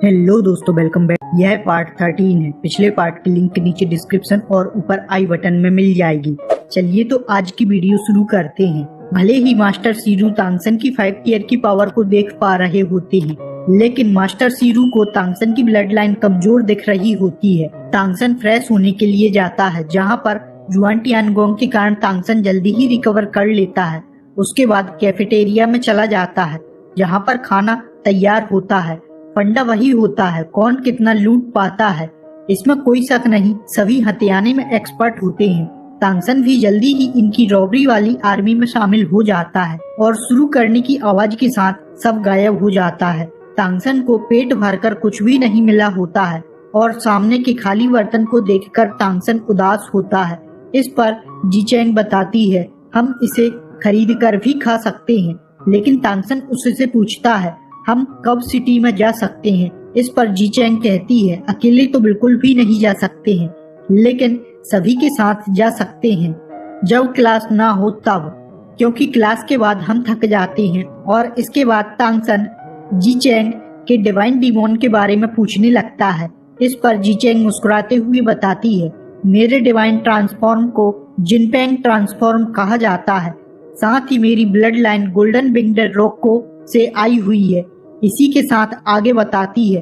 Hello दोस्तों, welcome back. यह part 13 है। पिछले पार्ट की लिंक नीचे डिस्क्रिप्शन और ऊपर आई बटन में मिल जाएगी। चलिए तो आज की वीडियो शुरू करते हैं। भले ही मास्टर सीरू तांगसन की 5 ईयर की पावर को देख पा रहे होते हैं, लेकिन मास्टर सीरू को तांगसन की ब्लड लाइन कमजोर दिख रही होती है। तांगसन फ्रेश होने के लिए जाता है, जहाँ पर जुआन टियानगोंग के कारण तांगसन जल्दी ही रिकवर कर लेता है। उसके बाद कैफेटेरिया में चला जाता है, जहाँ पर खाना तैयार होता है। फंडा वही होता है, कौन कितना लूट पाता है इसमें कोई शक नहीं। सभी हथियाने में एक्सपर्ट होते हैं। तांगसन भी जल्दी ही इनकी रॉबरी वाली आर्मी में शामिल हो जाता है और शुरू करने की आवाज के साथ सब गायब हो जाता है। तांगसन को पेट भरकर कुछ भी नहीं मिला होता है और सामने के खाली बर्तन को देखकर तांगसन उदास होता है। इस पर जीचेंग बताती है, हम इसे खरीद कर भी खा सकते हैं। लेकिन तांगसन उससे पूछता है, हम कब सिटी में जा सकते हैं? इस पर जीचेंग कहती है, अकेले तो बिल्कुल भी नहीं जा सकते हैं, लेकिन सभी के साथ जा सकते हैं जब क्लास ना हो तब, क्योंकि क्लास के बाद हम थक जाते हैं। और इसके बाद तांगसन जीचेंग के डिवाइन डिमोन के बारे में पूछने लगता है। इस पर जीचेंग मुस्कुराते हुए बताती है, मेरे डिवाइन ट्रांसफॉर्म को जिनपेंग ट्रांसफॉर्म कहा जाता है। साथ ही मेरी ब्लड लाइन गोल्डन विंग्ड रोको से आई हुई है। इसी के साथ आगे बताती है,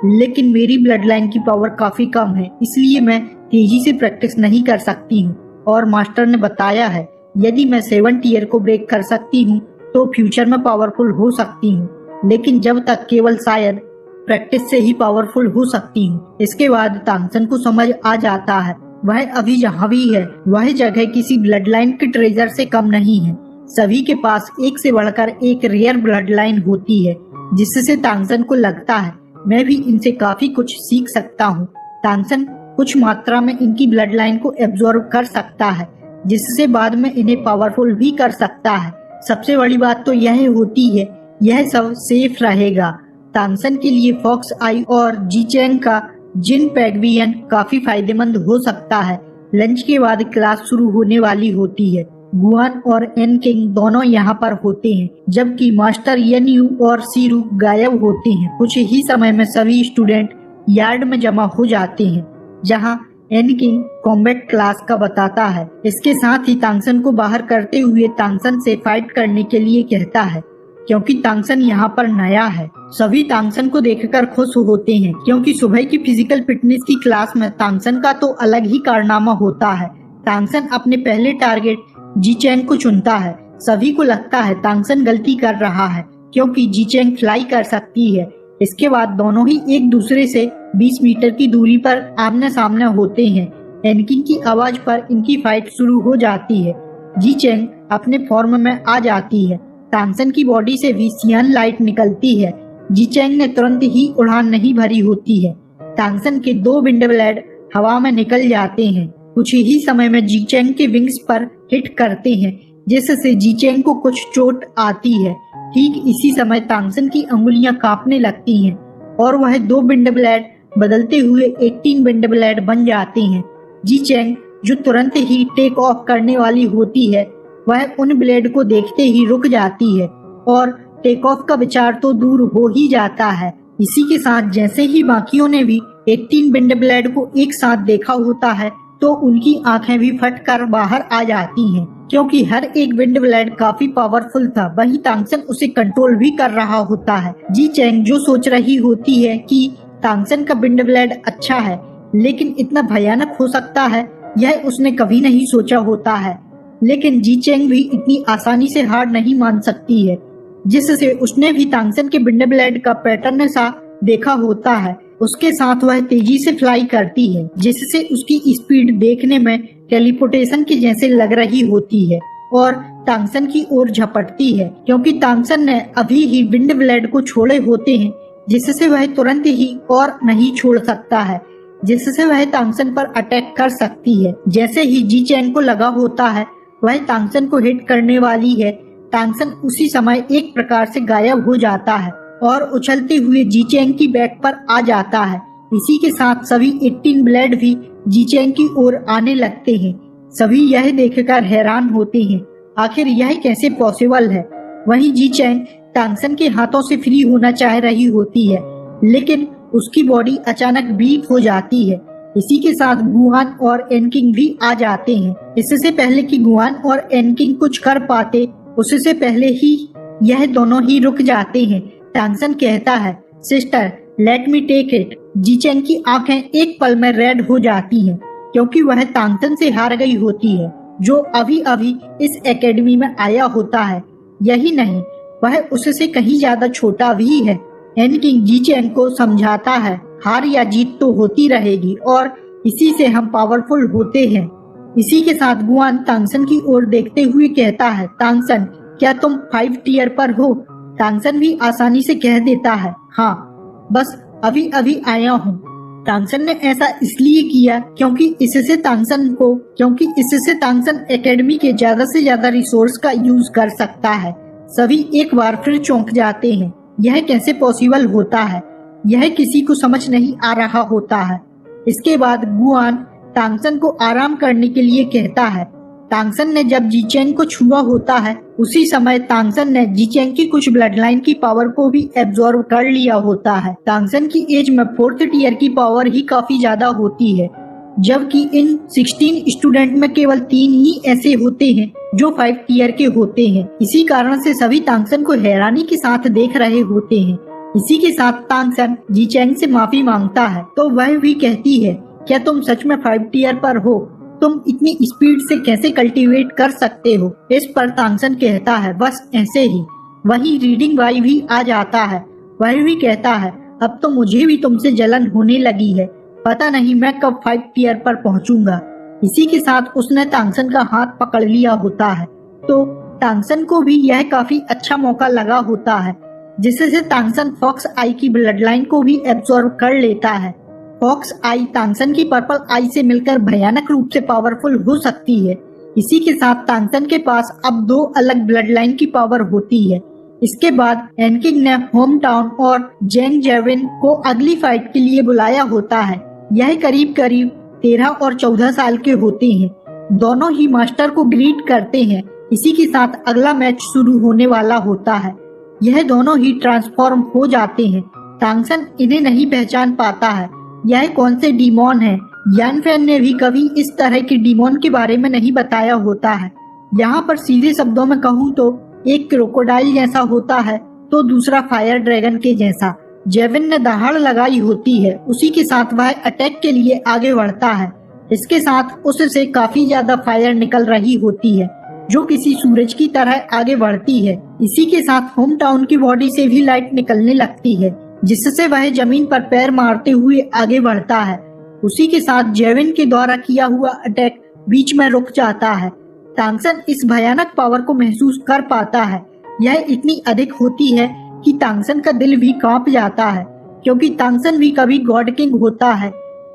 लेकिन मेरी ब्लड लाइन की पावर काफी कम है, इसलिए मैं तेजी से प्रैक्टिस नहीं कर सकती हूँ। और मास्टर ने बताया है, यदि मैं 7th ईयर को ब्रेक कर सकती हूँ तो फ्यूचर में पावरफुल हो सकती हूँ, लेकिन जब तक केवल शायद प्रैक्टिस से ही पावरफुल हो सकती हूँ। इसके बाद तांगसन को समझ आ जाता है, वह अभी जहाँ भी है वह जगह किसी ब्लड लाइन के ट्रेजर से कम नहीं है। सभी के पास एक से बढ़कर एक रेयर ब्लड लाइन होती है, जिससे तांगसन को लगता है मैं भी इनसे काफी कुछ सीख सकता हूँ। तांगसन कुछ मात्रा में इनकी ब्लड लाइन को एब्जॉर्ब कर सकता है, जिससे बाद में इन्हें पावरफुल भी कर सकता है। सबसे बड़ी बात तो यह होती है, यह सब सेफ रहेगा। तांगसन के लिए फॉक्स आई और जीचेंग का जिन पैगवियन काफी फायदेमंद हो सकता है। लंच के बाद क्लास शुरू होने वाली होती है। गुआन और एन किंग दोनों यहाँ पर होते हैं, जबकि मास्टर येन यू और सीरू गायब होते हैं। कुछ ही समय में सभी स्टूडेंट यार्ड में जमा हो जाते हैं, जहाँ एन किंग कॉम्बैट क्लास का बताता है। इसके साथ ही तांगसन को बाहर करते हुए तांगसन से फाइट करने के लिए कहता है, क्योंकि तांगसन यहाँ पर नया है। सभी तांगसन को देखकर खुश होते हैं, क्योंकि सुबह की फिजिकल फिटनेस की क्लास में तांगसन का तो अलग ही कारनामा होता है। तांगसन अपने पहले टारगेट जीचेंग को चुनता है। सभी को लगता है तांगसन गलती कर रहा है, क्योंकि जीचेंग फ्लाई कर सकती है। इसके बाद दोनों ही एक दूसरे से 20 मीटर की दूरी पर आमने सामने होते हैं। एनकिंग की आवाज पर इनकी फाइट शुरू हो जाती है। जीचेंग अपने फॉर्म में आ जाती है। तांगसन की बॉडी से भी सियान लाइट निकलती है। जीचेंग ने तुरंत ही उड़ान नहीं भरी होती है। तांगसन के 2 विंड ब्लेड हवा में निकल जाते हैं। कुछ ही समय में जीचेंग के विंग्स पर हिट करते हैं, जिससे जीचेंग को कुछ चोट आती है। ठीक इसी समय तांगसन की अंगुलियां कांपने लगती हैं और वह 2 विंड ब्लेड बदलते हुए 18 विंड ब्लेड बन जाते हैं। जीचेंग जो तुरंत ही टेक ऑफ करने वाली होती है, वह उन ब्लेड को देखते ही रुक जाती है और टेक ऑफ का विचार तो दूर हो ही जाता है। इसी के साथ जैसे ही बाकियों ने भी 18 विंड ब्लेड को एक साथ देखा होता है, तो उनकी आंखें भी फटकर बाहर आ जाती हैं, क्योंकि हर एक विंड ब्लेड काफी पावरफुल था। वहीं तांगसन उसे कंट्रोल भी कर रहा होता है। जीचेंग जो सोच रही होती है कि तांगसन का विंड ब्लेड अच्छा है, लेकिन इतना भयानक हो सकता है, यह उसने कभी नहीं सोचा होता है। लेकिन जीचेंग भी इतनी आसानी से हार नहीं मान सकती है, जिससे उसने भी तांगसन के विंड ब्लेड का पैटर्न सा देखा होता है। उसके साथ वह तेजी से फ्लाई करती है, जिससे उसकी स्पीड देखने में टेलीपोर्टेशन के जैसे लग रही होती है और तांगसन की ओर झपटती है, क्योंकि तांगसन ने अभी ही विंड ब्लेड को छोड़े होते हैं, जिससे वह तुरंत ही और नहीं छोड़ सकता है, जिससे वह तांगसन पर अटैक कर सकती है। जैसे ही जीचेंग को लगा होता है वह तांगसन को हिट करने वाली है, तांगसन उसी समय एक प्रकार से गायब हो जाता है और उछलते हुए जीचेंग की बैक पर आ जाता है। इसी के साथ सभी 18 ब्लेड भी जीचेंग की ओर आने लगते हैं। सभी यह देखकर हैरान होते हैं, आखिर यह कैसे पॉसिबल है। वहीं जीचेंग तांगसन के हाथों से फ्री होना चाह रही होती है, लेकिन उसकी बॉडी अचानक वीक हो जाती है। इसी के साथ गुआन और एनकिंग भी आ जाते हैं। इससे पहले कि गुआन और एनकिंग कुछ कर पाते, उससे पहले ही यह दोनों ही रुक जाते हैं। तांगसन कहता है, sister let me take it. जीचेंग की आंखें एक पल में रेड हो जाती हैं, क्योंकि वह तांगसन से हार गई होती है, जो अभी अभी इस एकेडमी में आया होता है। यही नहीं, वह उससे कहीं ज्यादा छोटा भी है। एनकिंग जीचेंग को समझाता है, हार या जीत तो होती रहेगी और इसी से हम पावरफुल होते हैं। इसी के साथ गुआन तांगसन की ओर देखते हुए कहता है, तांगसन क्या तुम 5 टियर पर हो? तांगसन भी आसानी से कह देता है, हाँ बस अभी अभी आया हूँ। तांगसन ने ऐसा इसलिए किया क्योंकि इससे तांगसन एकेडमी के ज्यादा से ज्यादा रिसोर्स का यूज कर सकता है। सभी एक बार फिर चौंक जाते हैं, यह कैसे पॉसिबल होता है? यह किसी को समझ नहीं आ रहा होता है। इसके बाद गुआन तांगसन को आराम करने के लिए कहता है। तांगसन ने जब जीचेंग को छुआ होता है, उसी समय तांगसन ने जीचेंग की कुछ ब्लड लाइन की पावर को भी एब्जॉर्ब कर लिया होता है। तांगसन की एज में 4th टियर की पावर ही काफी ज्यादा होती है, जबकि इन 16 स्टूडेंट में केवल 3 ही ऐसे होते हैं जो 5 टियर के होते हैं। इसी कारण से सभी तांगसन को हैरानी के साथ देख रहे होते हैं। इसी के साथ तांगसन जीचेंग से माफी मांगता है, तो वह भी कहती है, क्या तुम सच में 5 टियर पर हो? तुम इतनी स्पीड से कैसे कल्टीवेट कर सकते हो? इस पर तांगसन कहता है, बस ऐसे ही। वही रीडिंग वाई भी आ जाता है। वह भी कहता है, अब तो मुझे भी तुमसे जलन होने लगी है, पता नहीं मैं कब 5 टियर पर पहुंचूंगा। इसी के साथ उसने तांगसन का हाथ पकड़ लिया होता है, तो तांगसन को भी यह काफी अच्छा मौका लगा होता है, जिससे तांगसन फॉक्स आई की ब्लड लाइन को भी एब्जॉर्ब कर लेता है। फॉक्स आई तांगसन की पर्पल आई से मिलकर भयानक रूप से पावरफुल हो सकती है। इसी के साथ तांगसन के पास अब 2 अलग ब्लड लाइन की पावर होती है। इसके बाद एनकिंग ने होम टाउन और जेंग जेविन को अगली फाइट के लिए बुलाया होता है। यह करीब करीब 13 और 14 साल के होते हैं। दोनों ही मास्टर को ग्रीट करते हैं। इसी के साथ अगला मैच शुरू होने वाला होता है। यह दोनों ही ट्रांसफॉर्म हो जाते हैं। तांगसन इन्हें नहीं पहचान पाता है, यह कौन से डीमोन है। यान फैन ने भी कभी इस तरह के डीमोन के बारे में नहीं बताया होता है। यहाँ पर सीधे शब्दों में कहूँ तो एक क्रोकोडाइल जैसा होता है, तो दूसरा फायर ड्रैगन के जैसा। जेविन ने दहाड़ लगाई होती है, उसी के साथ वह अटैक के लिए आगे बढ़ता है। इसके साथ उससे काफी ज्यादा फायर निकल रही होती है, जो किसी सूरज की तरह आगे बढ़ती है। इसी के साथ होम टाउन की बॉडी से भी लाइट निकलने लगती है, जिससे वह जमीन पर पैर मारते हुए आगे बढ़ता है। उसी के साथ जेविन के द्वारा किया हुआ अटैक बीच में रुक जाता है। तांगसन इस भयानक पावर को महसूस कर पाता है। यह इतनी अधिक होती है कि तांगसन का दिल भी कांप जाता है, क्योंकि तांगसन भी कभी गॉड किंग होता है,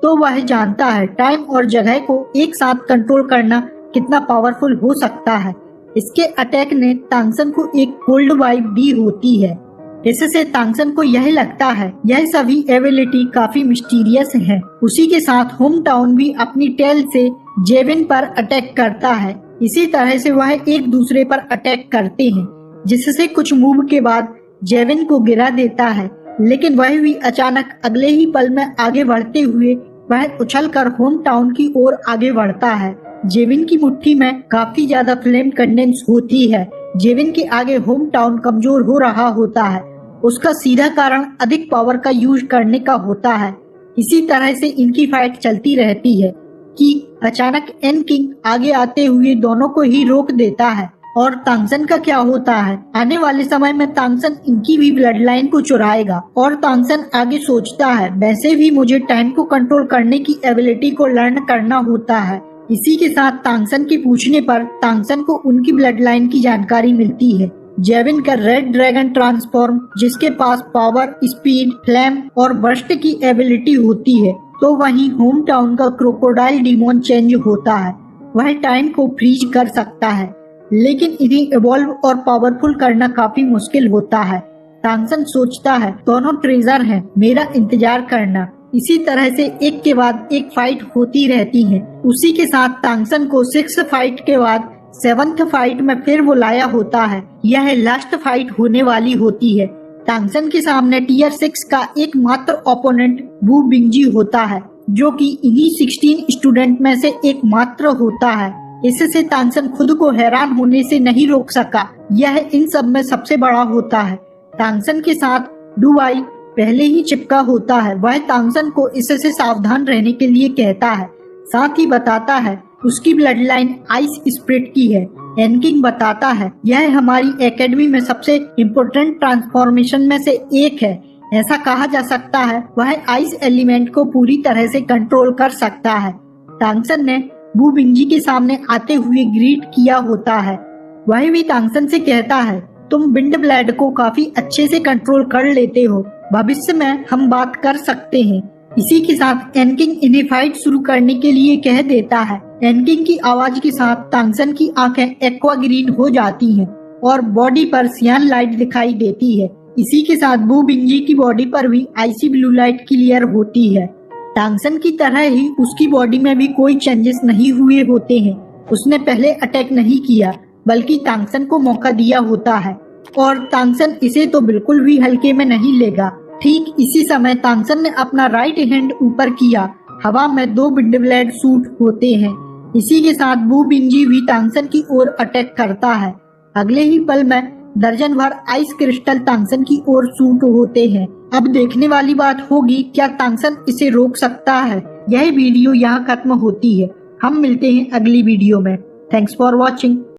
तो वह जानता है टाइम और जगह को एक साथ कंट्रोल करना कितना पावरफुल हो सकता है। इसके अटैक ने तांगसन को एक कोल्ड वाइब दी होती है। इससे तांगसन को यह लगता है यह सभी एबिलिटी काफी मिस्टीरियस है। उसी के साथ होम टाउन भी अपनी टेल से जेविन पर अटैक करता है। इसी तरह से वह एक दूसरे पर अटैक करते हैं, जिससे कुछ मूव के बाद जेविन को गिरा देता है, लेकिन वह भी अचानक अगले ही पल में आगे बढ़ते हुए वह उछलकर होम टाउन की ओर आगे बढ़ता है। जेविन की मुट्ठी में काफी ज्यादा फ्लेम कंडेंस होती है। जेविन के आगे होम टाउन कमजोर हो रहा होता है। उसका सीधा कारण अधिक पावर का यूज करने का होता है। इसी तरह से इनकी फाइट चलती रहती है कि अचानक एनकिंग आगे आते हुए दोनों को ही रोक देता है। और तांगसन का क्या होता है? आने वाले समय में तांगसन इनकी भी ब्लड लाइन को चुराएगा। और तांगसन आगे सोचता है, वैसे भी मुझे टाइम को कंट्रोल करने की एबिलिटी को लर्न करना होता है। इसी के साथ तांगसन के पूछने पर तांगसन को उनकी ब्लड लाइन की जानकारी मिलती है। जेविन का रेड ड्रैगन ट्रांसफॉर्म, जिसके पास पावर, स्पीड, फ्लेम और बर्स्ट की एबिलिटी होती है, तो वहीं होम टाउन का क्रोकोडाइल डीमोन चेंज होता है। वह टाइम को फ्रीज कर सकता है, लेकिन इन्हें इवॉल्व और पावरफुल करना काफी मुश्किल होता है। तांगसन सोचता है, दोनों ट्रेजर हैं, मेरा इंतजार करना। इसी तरह से एक के बाद एक फाइट होती रहती है। उसी के साथ तांगसन को 6th फाइट के बाद 7th फाइट में फिर बुलाया होता है। यह लास्ट फाइट होने वाली होती है। तांगसन के सामने टीयर 6 का एकमात्र ओपोनेंट वू बिंगजी होता है, जो कि इन्हीं 16 स्टूडेंट में से एकमात्र होता है। इससे तांगसन खुद को हैरान होने से नहीं रोक सका। यह इन सब में सबसे बड़ा होता है। तांगसन के साथ डुवाई पहले ही चिपका होता है। वह तांगसन को इससे सावधान रहने के लिए कहता है, साथ ही बताता है उसकी ब्लड लाइन आइस स्प्रिट की है। एनकिंग बताता है यह हमारी एकेडमी में सबसे इम्पोर्टेंट ट्रांसफॉर्मेशन में से एक है। ऐसा कहा जा सकता है वह आइस एलिमेंट को पूरी तरह से कंट्रोल कर सकता है। तांगसन ने वू बिंगजी के सामने आते हुए ग्रीट किया होता है। वह भी तांगसन से कहता है, तुम विंड ब्लेड को काफी अच्छे से कंट्रोल कर लेते हो, भविष्य में हम बात कर सकते हैं। इसी के साथ एनकिंग इन्हें फाइट शुरू करने के लिए कह देता है। एनकिंग की आवाज के साथ तांगसन की आंखें एक्वा ग्रीन हो जाती हैं और बॉडी पर सियान लाइट दिखाई देती है। इसी के साथ वू बिंगजी की बॉडी पर भी आईसी ब्लू लाइट क्लियर होती है। तांगसन की तरह ही उसकी बॉडी में भी कोई चेंजेस नहीं हुए होते हैं। उसने पहले अटैक नहीं किया, बल्कि तांगसन को मौका दिया होता है और तांगसन इसे तो बिल्कुल भी हल्के में नहीं लेगा। ठीक इसी समय तांगसन ने अपना राइट हैंड ऊपर किया। हवा में 2 विंड ब्लेड शूट होते हैं। इसी के साथ वू बिंगजी भी तांगसन की ओर अटैक करता है। अगले ही पल में दर्जन भर आइस क्रिस्टल तांगसन की ओर शूट होते हैं। अब देखने वाली बात होगी, क्या तांगसन इसे रोक सकता है। यह वीडियो यहाँ खत्म होती है। हम मिलते हैं अगली वीडियो में। Thanks for watching.